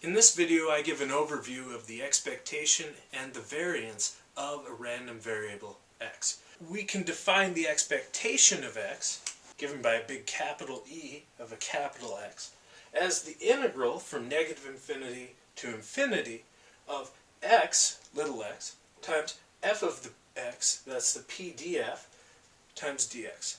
In this video, I give an overview of the expectation and the variance of a random variable x. We can define the expectation of x, given by a big capital E of a capital X, as the integral from negative infinity to infinity of x, little x, times f of the x, that's the pdf, times dx.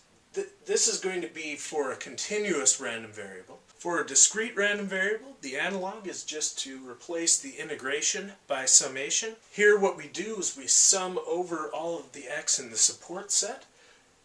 This is going to be for a continuous random variable. For a discrete random variable, the analog is just to replace the integration by summation. Here what we do is we sum over all of the x in the support set,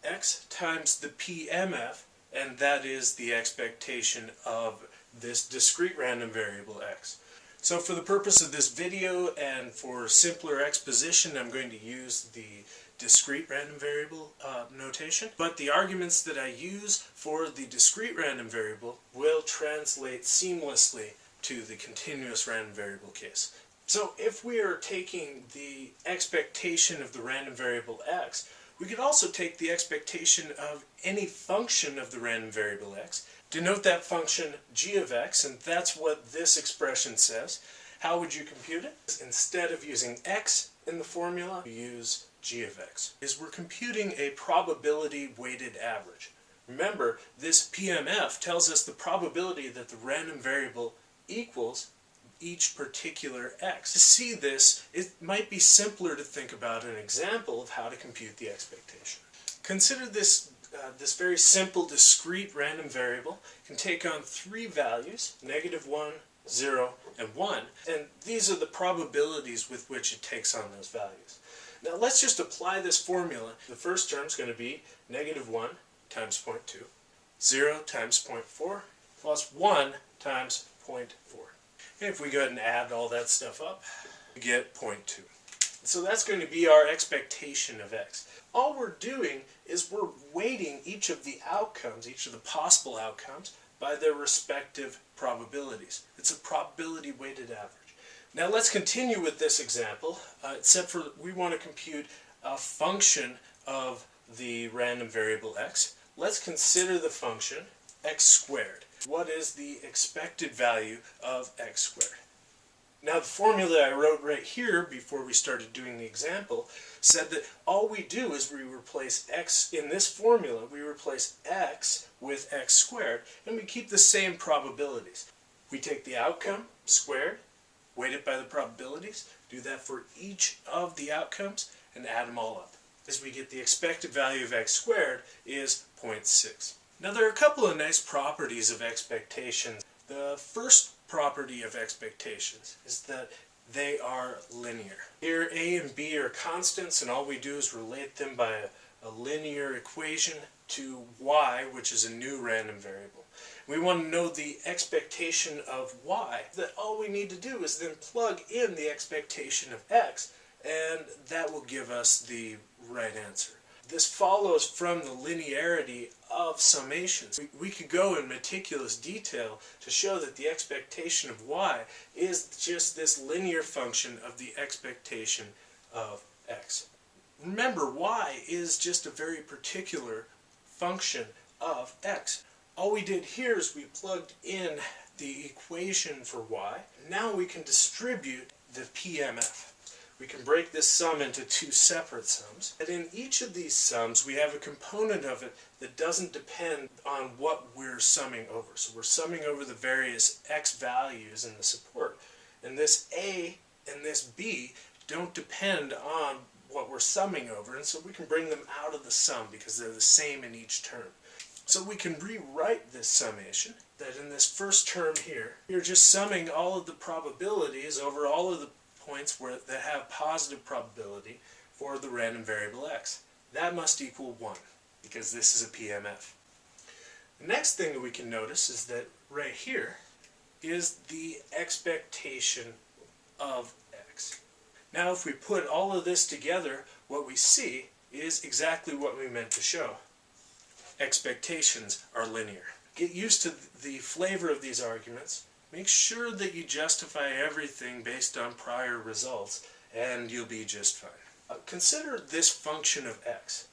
x times the PMF, and that is the expectation of this discrete random variable x. So for the purpose of this video and for simpler exposition, I'm going to use the discrete random variable notation, but the arguments that I use for the discrete random variable will translate seamlessly to the continuous random variable case. So if we are taking the expectation of the random variable x, we could also take the expectation of any function of the random variable x, denote that function g of x, and that's what this expression says. How would you compute it? Instead of using x in the formula, we use g of x. We're computing a probability weighted average. Remember, this PMF tells us the probability that the random variable equals each particular x. To see this, it might be simpler to think about an example of how to compute the expectation. Consider this very simple discrete random variable can take on three values, -1, 0, and 1, and these are the probabilities with which it takes on those values. Now let's just apply this formula. The first term is going to be -1 times 0.2, 0 times 0.4, plus 1 times 0.4. And if we go ahead and add all that stuff up, we get 0.2. So that's going to be our expectation of x. All we're doing is we're weighting each of the outcomes, each of the possible outcomes, by their respective probabilities. It's a probability weighted average. Now let's continue with this example, except for we want to compute a function of the random variable x. Let's consider the function x squared. What is the expected value of x squared? Now the formula I wrote right here before we started doing the example said that all we do is we replace x in this formula, we replace x with x squared, and we keep the same probabilities. We take the outcome squared, weight it by the probabilities, do that for each of the outcomes, and add them all up. As we get the expected value of x squared is 0.6. Now there are a couple of nice properties of expectations. The first property of expectations is that they are linear. Here a and b are constants, and all we do is relate them by a linear equation to y, which is a new random variable. We want to know the expectation of y. That all we need to do is then plug in the expectation of x, and that will give us the right answer. This follows from the linearity of summations. We could go in meticulous detail to show that the expectation of y is just this linear function of the expectation of x. Remember, y is just a very particular function of x. All we did here is we plugged in the equation for y. Now we can distribute the PMF. We can break this sum into two separate sums. And in each of these sums, we have a component of it that doesn't depend on what we're summing over. So we're summing over the various x values in the support. And this a and this b don't depend on what we're summing over, and so we can bring them out of the sum because they're the same in each term. So we can rewrite this summation that in this first term here, you're just summing all of the probabilities over all of the points that have positive probability for the random variable x. That must equal 1 because this is a PMF. The next thing that we can notice is that right here is the expectation of x. Now if we put all of this together, what we see is exactly what we meant to show. Expectations are linear. Get used to the flavor of these arguments. Make sure that you justify everything based on prior results, and you'll be just fine. Consider this function of x.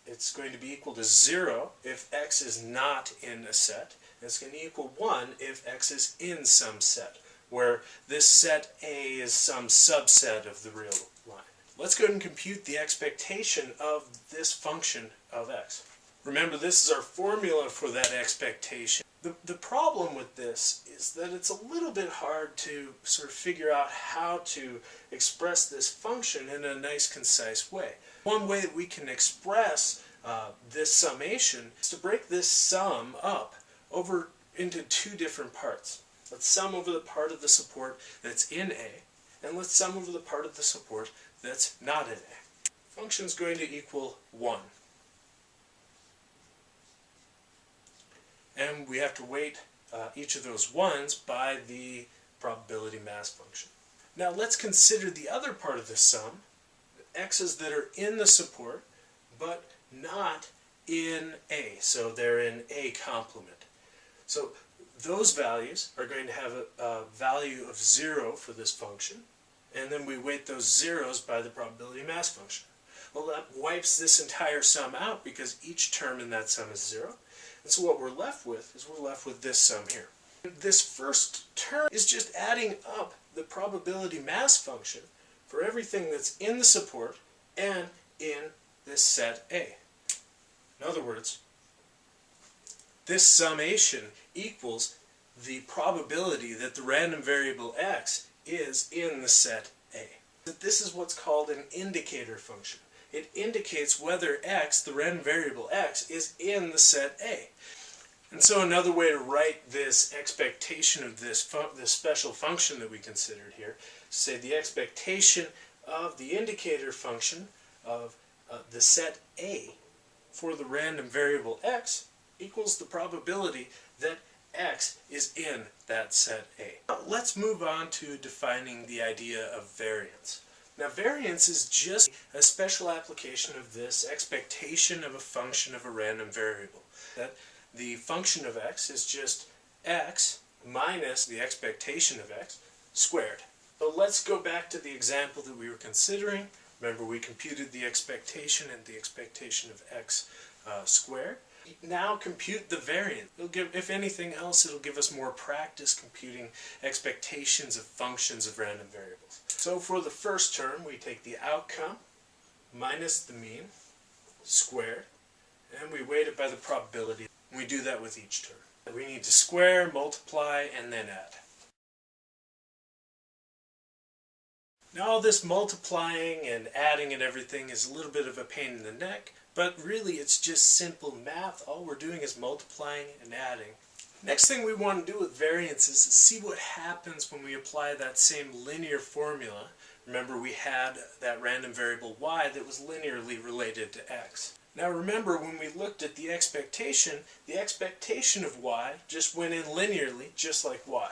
It's going to be equal to 0 if x is not in a set. It's going to equal 1 if x is in some set. where this set A is some subset of the real line. Let's go ahead and compute the expectation of this function of x. Remember, this is our formula for that expectation. The problem with this is that it's a little bit hard to sort of figure out how to express this function in a nice, concise way. One way that we can express this summation is to break this sum up over into two different parts. Let's sum over the part of the support that's in A, and let's sum over the part of the support that's not in A. Function is going to equal 1. And we have to weight each of those 1s by the probability mass function. Now let's consider the other part of this sum, x's that are in the support but not in A, so they're in A complement. So those values are going to have a value of 0 for this function, and then we weight those zeros by the probability mass function. Well, that wipes this entire sum out because each term in that sum is 0. And so what we're left with is we're left with this sum here. This first term is just adding up the probability mass function for everything that's in the support and in this set A. In other words, this summation equals the probability that the random variable x is in the set A. This is what's called an indicator function. It indicates whether x, the random variable x, is in the set A. And so another way to write this expectation of this special function that we considered here, say the expectation of the indicator function of the set A for the random variable x equals the probability that x is in that set A. Now, let's move on to defining the idea of variance. Now, variance is just a special application of this expectation of a function of a random variable. That the function of x is just x minus the expectation of x squared. So let's go back to the example that we were considering. Remember, we computed the expectation and the expectation of x squared. Now compute the variance. It'll give, if anything else, it'll give us more practice computing expectations of functions of random variables. So for the first term, we take the outcome minus the mean squared, and we weight it by the probability. We do that with each term. We need to square, multiply, and then add. Now all this multiplying and adding and everything is a little bit of a pain in the neck, but really it's just simple math. All we're doing is multiplying and adding. Next thing we want to do with variance is see what happens when we apply that same linear formula. Remember, we had that random variable y that was linearly related to x. Now remember, when we looked at the expectation of y just went in linearly, just like y.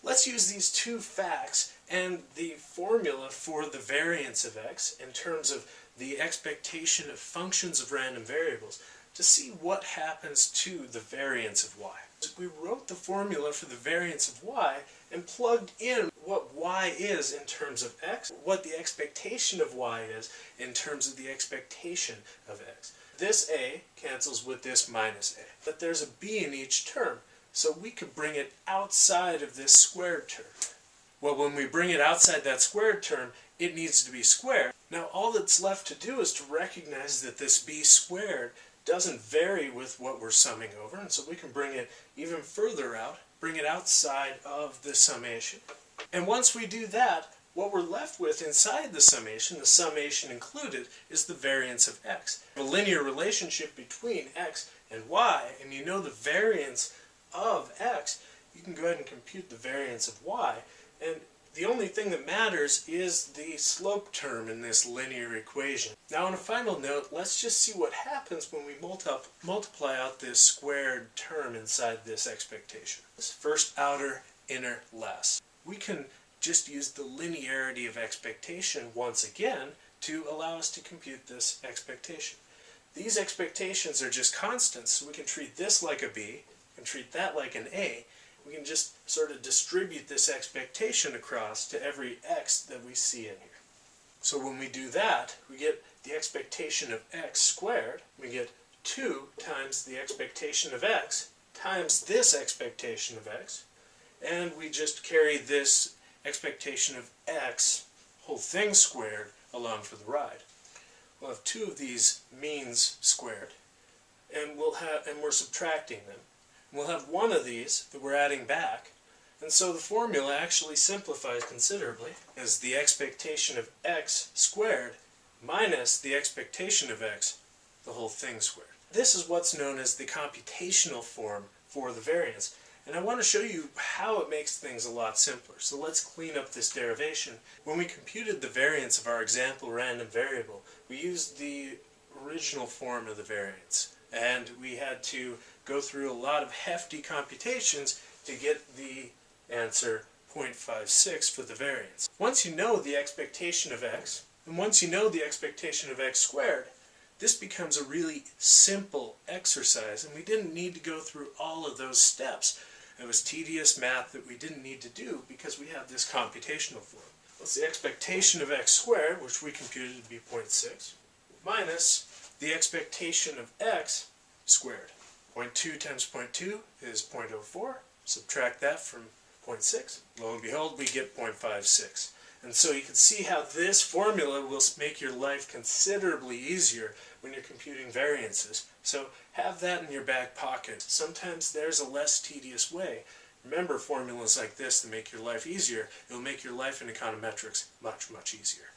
Let's use these two facts and the formula for the variance of x in terms of the expectation of functions of random variables to see what happens to the variance of y. We wrote the formula for the variance of y and plugged in what y is in terms of x, what the expectation of y is in terms of the expectation of x. This a cancels with this minus a, but there's a b in each term, so we could bring it outside of this squared term. Well, when we bring it outside that squared term, it needs to be squared. Now all that's left to do is to recognize that this b squared doesn't vary with what we're summing over, and so we can bring it even further out, bring it outside of the summation. And once we do that, what we're left with inside the summation included, is the variance of x. A linear relationship between x and y, and you know the variance of x, you can go ahead and compute the variance of y, and the only thing that matters is the slope term in this linear equation. Now on a final note, let's just see what happens when we multiply out this squared term inside this expectation. This first outer, inner, less. We can just use the linearity of expectation once again to allow us to compute this expectation. These expectations are just constants, so we can treat this like a b, we can treat that like an a. We can just sort of distribute this expectation across to every x that we see in here. So when we do that, we get the expectation of x squared. We get 2 times the expectation of x times this expectation of x and we just carry this expectation of x, whole thing squared, along for the ride. We'll have two of these means squared, and we're subtracting them. We'll have one of these that we're adding back, and so the formula actually simplifies considerably as the expectation of x squared minus the expectation of x, the whole thing squared. This is what's known as the computational form for the variance, and I want to show you how it makes things a lot simpler. So let's clean up this derivation. When we computed the variance of our example random variable, we used the original form of the variance, and we had to go through a lot of hefty computations to get the answer 0.56 for the variance. Once you know the expectation of x, and once you know the expectation of x squared, this becomes a really simple exercise, and we didn't need to go through all of those steps. It was tedious math that we didn't need to do because we have this computational form. That's the expectation of x squared, which we computed to be 0.6, minus the expectation of x squared. 0.2 times 0.2 is 0.04. Subtract that from 0.6. Lo and behold, we get 0.56. And so you can see how this formula will make your life considerably easier when you're computing variances. So have that in your back pocket. Sometimes there's a less tedious way. Remember formulas like this to make your life easier. It will make your life in econometrics much, much easier.